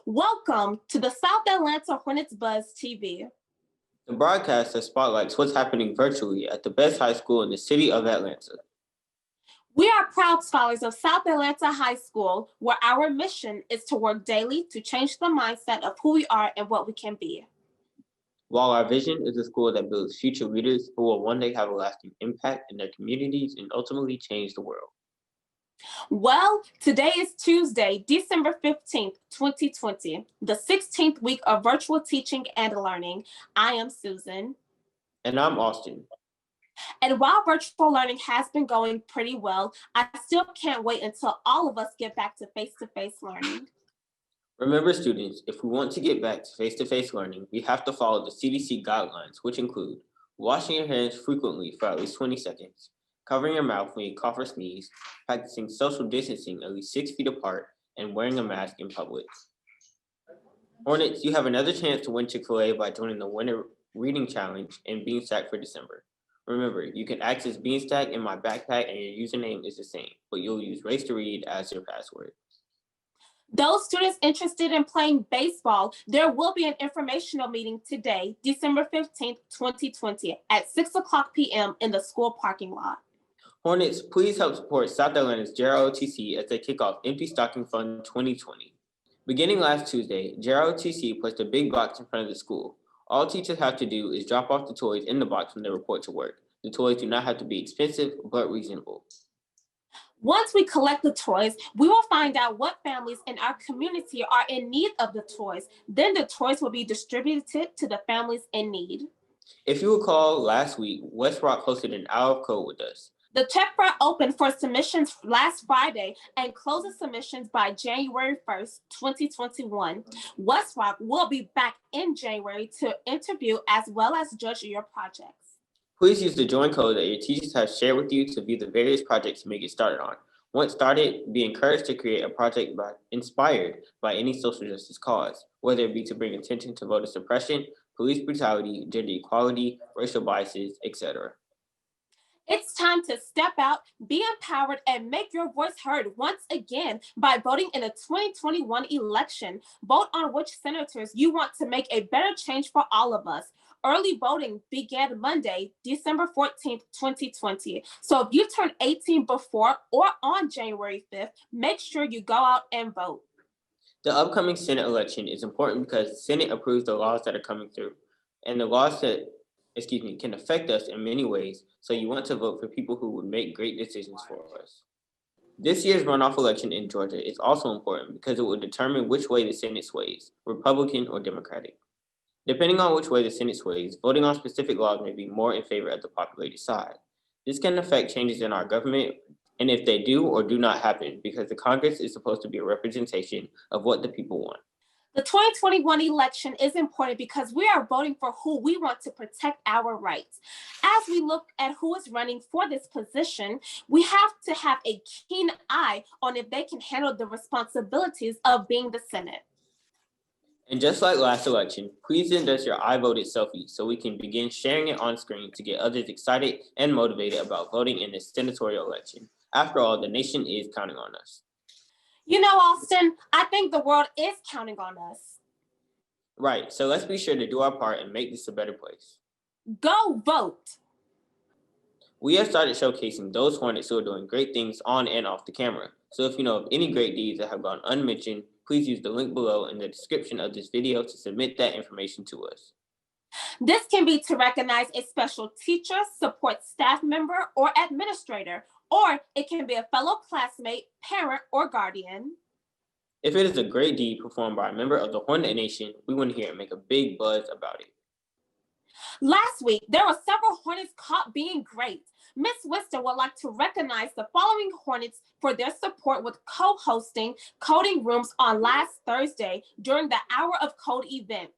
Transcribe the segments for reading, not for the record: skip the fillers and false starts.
Welcome to the South Atlanta Hornets BuzzTV. The broadcast that spotlights what's happening virtually at the best high school in the city of Atlanta. We are proud scholars of South Atlanta High School, where our mission is to work daily to change the mindset of who we are and what we can be. While our vision is a school that builds future leaders who will one day have a lasting impact in their communities and ultimately change the world. Well, today is Tuesday, December 15th, 2020, the 16th week of virtual teaching and learning. I am Susan. And I'm Austin. And while virtual learning has been going pretty well, I still can't wait until all of us get back to face-to-face learning. Remember, students, if we want to get back to face-to-face learning, we have to follow the CDC guidelines, which include washing your hands frequently for at least 20 seconds, covering your mouth when you cough or sneeze, practicing social distancing at least 6 feet apart, and wearing a mask in public. Hornets, you have another chance to win Chick-fil-A by joining the Winter Reading Challenge and Beanstack for December. Remember, you can access Beanstack in my backpack and your username is the same, but you'll use Race to Read as your password. Those students interested in playing baseball, there will be an informational meeting today, December 15th, 2020 at 6:00 p.m. in the school parking lot. Hornets, please help support South Atlanta's JROTC as they kick off Empty Stocking Fund 2020. Beginning last Tuesday, JROTC placed a big box in front of the school. All teachers have to do is drop off the toys in the box when they report to work. The toys do not have to be expensive, but reasonable. Once we collect the toys, we will find out what families in our community are in need of the toys. Then the toys will be distributed to the families in need. If you recall, last week, West Rock hosted an hour of code with us. The tech fair opened for submissions last Friday and closes submissions by January 1st, 2021. West Rock will be back in January to interview as well as judge your projects. Please use the join code that your teachers have shared with you to view the various projects you may get started on. Once started, be encouraged to create a project inspired by any social justice cause, whether it be to bring attention to voter suppression, police brutality, gender equality, racial biases, etc. It's time to step out, be empowered, and make your voice heard once again by voting in the 2021 election. Vote on which senators you want to make a better change for all of us. Early voting began Monday, December 14th, 2020. So if you turned 18 before or on January 5th, make sure you go out and vote. The upcoming Senate election is important because the Senate approves the laws that are coming through, and the laws that can affect us in many ways, so you want to vote for people who would make great decisions for us. This year's runoff election in Georgia is also important because it will determine which way the Senate sways, Republican or Democratic. Depending on which way the Senate sways, voting on specific laws may be more in favor of the populated side. This can affect changes in our government, and if they do or do not happen, because the Congress is supposed to be a representation of what the people want. The 2021 election is important because we are voting for who we want to protect our rights. As we look at who is running for this position, we have to have a keen eye on if they can handle the responsibilities of being the Senate. And just like last election, please send us your I voted selfie so we can begin sharing it on screen to get others excited and motivated about voting in this senatorial election. After all, the nation is counting on us. You know, Austin, I think the world is counting on us. Right, so let's be sure to do our part and make this a better place. Go vote. We have started showcasing those Hornets who are doing great things on and off the camera. So if you know of any great deeds that have gone unmentioned, please use the link below in the description of this video to submit that information to us. This can be to recognize a special teacher, support staff member, or administrator, or it can be a fellow classmate, parent, or guardian. If it is a great deed performed by a member of the Hornet Nation, we want to hear it make a big buzz about it. Last week, there were several Hornets caught being great. Ms. Wister would like to recognize the following Hornets for their support with co-hosting coding rooms on last Thursday during the Hour of Code event.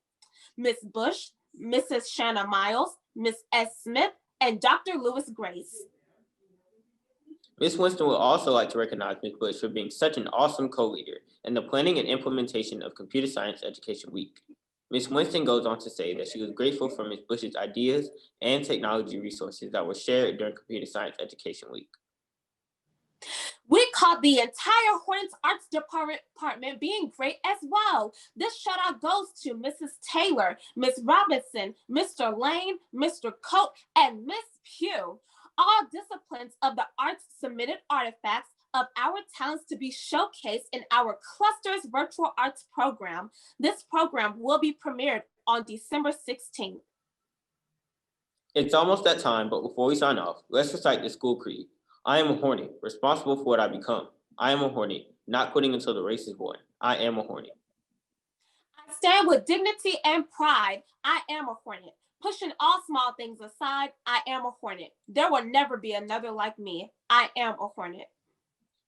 Ms. Bush, Mrs. Shanna Miles, Ms. S. Smith, and Dr. Lewis Grace. Ms. Winston would also like to recognize Ms. Bush for being such an awesome co-leader in the planning and implementation of Computer Science Education Week. Ms. Winston goes on to say that she was grateful for Ms. Bush's ideas and technology resources that were shared during Computer Science Education Week. We caught the entire Hornets Arts department being great as well. This shout out goes to Mrs. Taylor, Miss Robinson, Mr. Lane, Mr. Coat, and Miss Pugh. All disciplines of the arts submitted artifacts of our talents to be showcased in our Clusters Virtual Arts program. This program will be premiered on December 16th. It's almost that time, but before we sign off, let's recite the school creed. I am a Hornet, responsible for what I become. I am a Hornet, not quitting until the race is won. I am a Hornet. I stand with dignity and pride. I am a Hornet. Pushing all small things aside, I am a Hornet. There will never be another like me. I am a Hornet.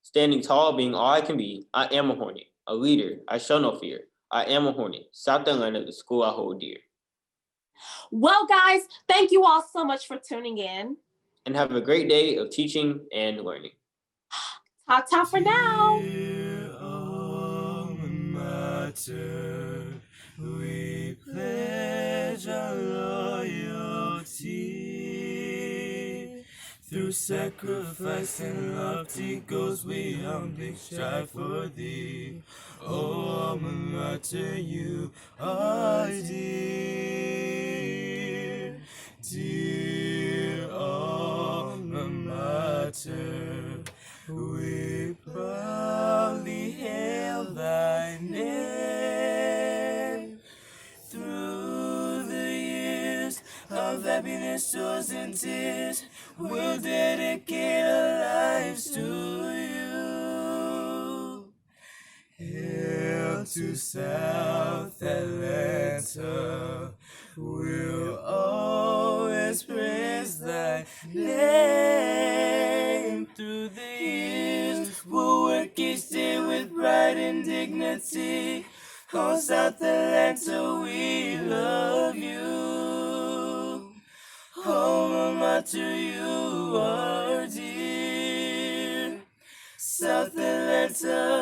Standing tall, being all I can be, I am a Hornet. A leader, I show no fear. I am a Hornet. South Carolina, the school I hold dear. Well, guys, thank you all so much for tuning in. And have a great day of teaching and learning. Ta-ta for now. Dear alma mater, we pledge our loyalty. Through sacrifice and lofty goals, we humbly strive for thee. Oh, alma mater, you are dear. Dear alma mater, we proudly hail thy name. Through the years of happiness, joys, and tears, we'll dedicate our lives to you. Hail to South Atlanta, we'll always praise thy name. Through the years, we'll work each day with pride and dignity. Oh, South Atlanta, we love you. Alma mater, you are dear. South Atlanta,